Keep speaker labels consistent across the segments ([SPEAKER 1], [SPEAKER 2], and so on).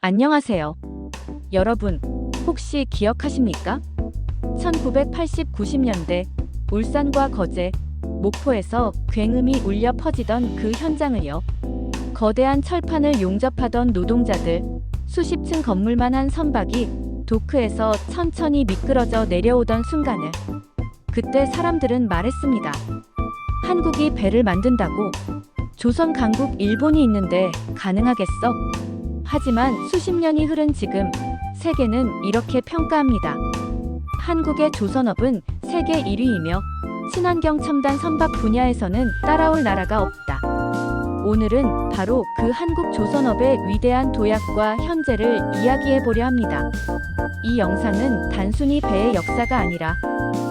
[SPEAKER 1] 안녕하세요. 여러분, 혹시 기억하십니까? 1980-90년대 울산과 거제, 목포에서 굉음이 울려 퍼지던 그 현장을요. 거대한 철판을 용접하던 노동자들, 수십 층 건물만 한 선박이 도크에서 천천히 미끄러져 내려오던 순간을 그때 사람들은 말했습니다. 한국이 배를 만든다고? 조선 강국 일본이 있는데 가능하겠어? 하지만 수십 년이 흐른 지금 세계는 이렇게 평가합니다. 한국의 조선업은 세계 1위이며 친환경 첨단 선박 분야에서는 따라올 나라가 없다. 오늘은 바로 그 한국 조선업의 위대한 도약과 현재를 이야기해 보려 합니다. 이 영상은 단순히 배의 역사가 아니라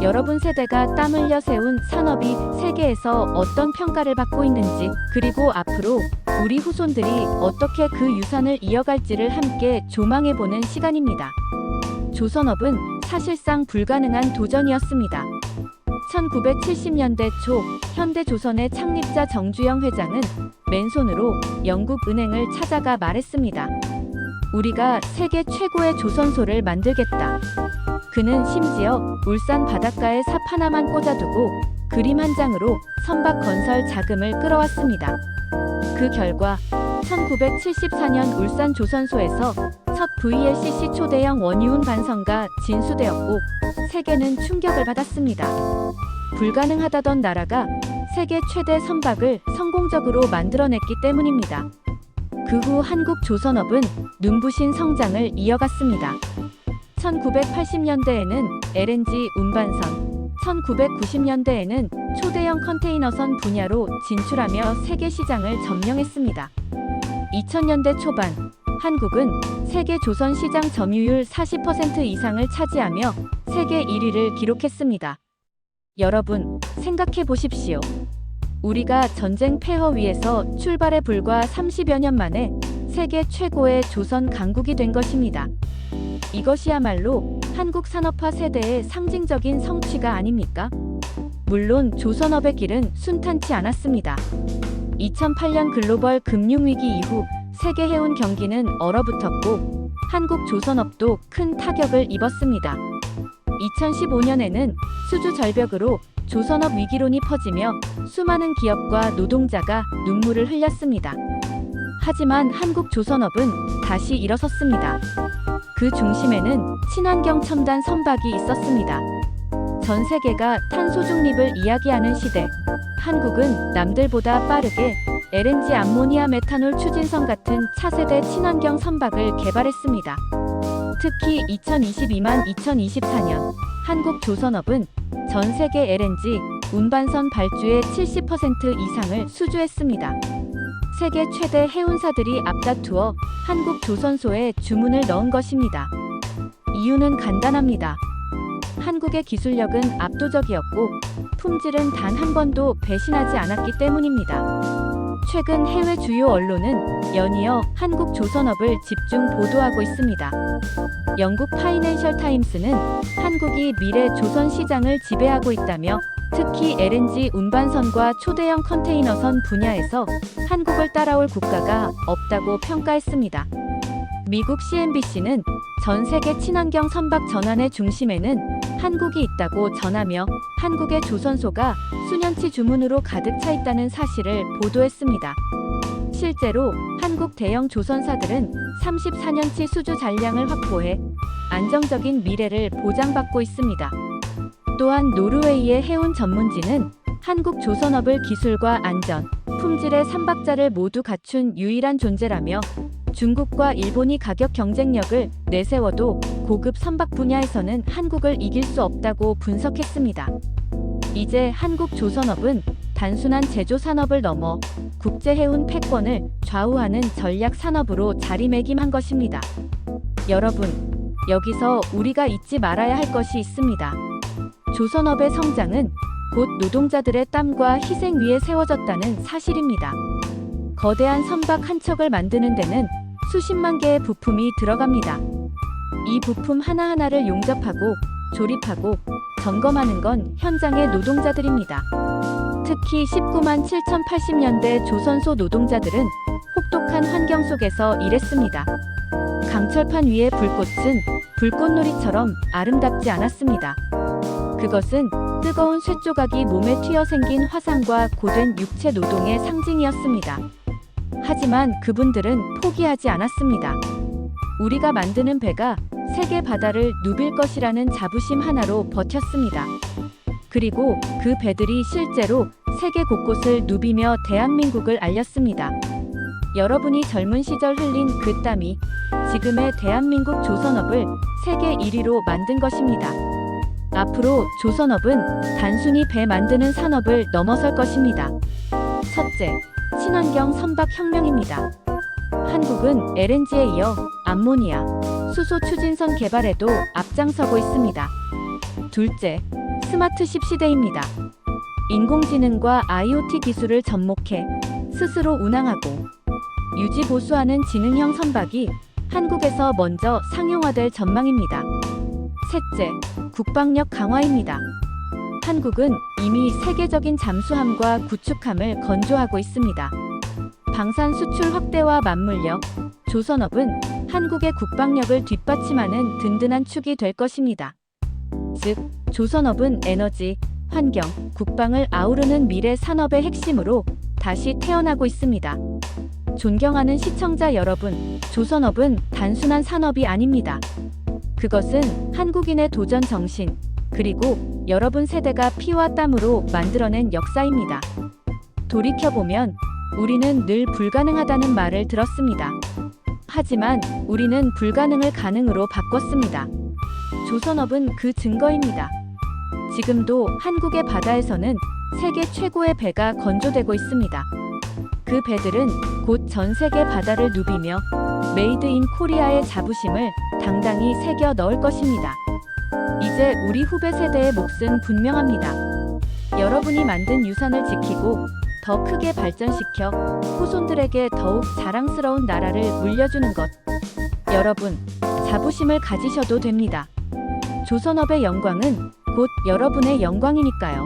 [SPEAKER 1] 여러분 세대가 땀 흘려 세운 산업이 세계에서 어떤 평가를 받고 있는지, 그리고 앞으로 우리 후손들이 어떻게 그 유산을 이어갈지를 함께 조망해보는 시간입니다. 조선업은 사실상 불가능한 도전이었습니다. 1970년대 초 현대조선의 창립자 정주영 회장은 맨손으로 영국 은행을 찾아가 말했습니다. 우리가 세계 최고의 조선소를 만들겠다. 그는 심지어 울산 바닷가에 삽 하나만 꽂아두고 그림 한 장으로 선박 건설 자금을 끌어왔습니다. 그 결과 1974년 울산 조선소에서 첫 VLCC 초대형 원유운 반선가 진수되었고 세계는 충격을 받았습니다. 불가능하다던 나라가 세계 최대 선박을 성공적으로 만들어냈기 때문입니다. 그 후 한국 조선업은 눈부신 성장을 이어갔습니다. 1980년대에는 LNG 운반선, 1990년대에는 초대형 컨테이너선 분야로 진출하며 세계 시장을 점령했습니다. 2000년대 초반, 한국은 세계 조선 시장 점유율 40% 이상을 차지하며 세계 1위를 기록했습니다. 여러분, 생각해 보십시오. 우리가 전쟁 폐허 위에서 출발해 불과 30여 년 만에 세계 최고의 조선 강국이 된 것입니다. 이것이야말로 한국 산업화 세대의 상징적인 성취가 아닙니까? 물론 조선업의 길은 순탄치 않았습니다. 2008년 글로벌 금융위기 이후 세계 해운 경기는 얼어붙었고 한국 조선업도 큰 타격을 입었습니다. 2015년에는 수주 절벽으로 조선업 위기론이 퍼지며 수많은 기업과 노동자가 눈물을 흘렸습니다. 하지만 한국 조선업은 다시 일어섰습니다. 그 중심에는 친환경 첨단 선박이 있었습니다. 전 세계가 탄소 중립을 이야기하는 시대, 한국은 남들보다 빠르게 LNG 암모니아 메탄올 추진선 같은 차세대 친환경 선박을 개발했습니다. 특히 2022-2024년 한국 조선업은 전 세계 LNG 운반선 발주의 70% 이상을 수주했습니다. 세계 최대 해운사들이 앞다투어 한국 조선소에 주문을 넣은 것입니다. 이유는 간단합니다. 한국의 기술력은 압도적이었고 품질은 단 한 번도 배신하지 않았기 때문입니다. 최근 해외 주요 언론은 연이어 한국 조선업을 집중 보도하고 있습니다. 영국 파이낸셜 타임스는 한국이 미래 조선 시장을 지배하고 있다며 특히 LNG 운반선과 초대형 컨테이너선 분야에서 한국을 따라올 국가가 없다고 평가했습니다. 미국 CNBC는 전 세계 친환경 선박 전환의 중심에는 한국이 있다고 전하며 한국의 조선소가 수년치 주문으로 가득 차 있다는 사실을 보도했습니다. 실제로 한국 대형 조선사들은 34년치 수주 잔량을 확보해 안정적인 미래를 보장받고 있습니다. 또한 노르웨이의 해운 전문지는 한국 조선업을 기술과 안전, 품질의 3박자를 모두 갖춘 유일한 존재라며 중국과 일본이 가격 경쟁력을 내세워도 고급 선박 분야에서는 한국을 이길 수 없다고 분석했습니다. 이제 한국 조선업은 단순한 제조 산업을 넘어 국제 해운 패권을 좌우하는 전략 산업으로 자리매김한 것입니다. 여러분, 여기서 우리가 잊지 말아야 할 것이 있습니다. 조선업의 성장은 곧 노동자들의 땀과 희생 위에 세워졌다는 사실입니다. 거대한 선박 한 척을 만드는 데는 수십만 개의 부품이 들어갑니다. 이 부품 하나하나를 용접하고 조립하고 점검하는 건 현장의 노동자들입니다. 특히 19만 7,080년대 조선소 노동자들은 혹독한 환경 속에서 일했습니다. 강철판 위의 불꽃은 불꽃놀이처럼 아름답지 않았습니다. 그것은 뜨거운 쇠조각이 몸에 튀어 생긴 화상과 고된 육체 노동의 상징이었습니다. 하지만 그분들은 포기하지 않았습니다. 우리가 만드는 배가 세계 바다를 누빌 것이라는 자부심 하나로 버텼습니다. 그리고 그 배들이 실제로 세계 곳곳을 누비며 대한민국을 알렸습니다. 여러분이 젊은 시절 흘린 그 땀이 지금의 대한민국 조선업을 세계 1위로 만든 것입니다. 앞으로 조선업은 단순히 배 만드는 산업을 넘어설 것입니다. 첫째, 친환경 선박 혁명입니다. 한국은 LNG에 이어 암모니아, 수소 추진선 개발에도 앞장서고 있습니다. 둘째, 스마트십 시대입니다. 인공지능과 IoT 기술을 접목해 스스로 운항하고 유지 보수하는 지능형 선박이 한국에서 먼저 상용화될 전망입니다. 셋째, 국방력 강화입니다. 한국은 이미 세계적인 잠수함과 구축함을 건조하고 있습니다. 방산 수출 확대와 맞물려 조선업은 한국의 국방력을 뒷받침하는 든든한 축이 될 것입니다. 즉, 조선업은 에너지, 환경, 국방을 아우르는 미래 산업의 핵심으로 다시 태어나고 있습니다. 존경하는 시청자 여러분, 조선업은 단순한 산업이 아닙니다. 그것은 한국인의 도전 정신, 그리고 여러분 세대가 피와 땀으로 만들어낸 역사입니다. 돌이켜보면 우리는 늘 불가능하다는 말을 들었습니다. 하지만 우리는 불가능을 가능으로 바꿨습니다. 조선업은 그 증거입니다. 지금도 한국의 바다에서는 세계 최고의 배가 건조되고 있습니다. 그 배들은 곧 전 세계 바다를 누비며 메이드 인 코리아의 자부심을 당당히 새겨 넣을 것입니다. 이제 우리 후배 세대의 몫은 분명합니다. 여러분이 만든 유산을 지키고 더 크게 발전시켜 후손들에게 더욱 자랑스러운 나라를 물려주는 것. 여러분, 자부심을 가지셔도 됩니다. 조선업의 영광은 곧 여러분의 영광이니까요.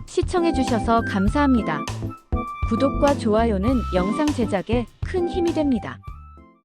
[SPEAKER 1] 시청해주셔서 감사합니다. 구독과 좋아요는 영상 제작에 큰 힘이 됩니다.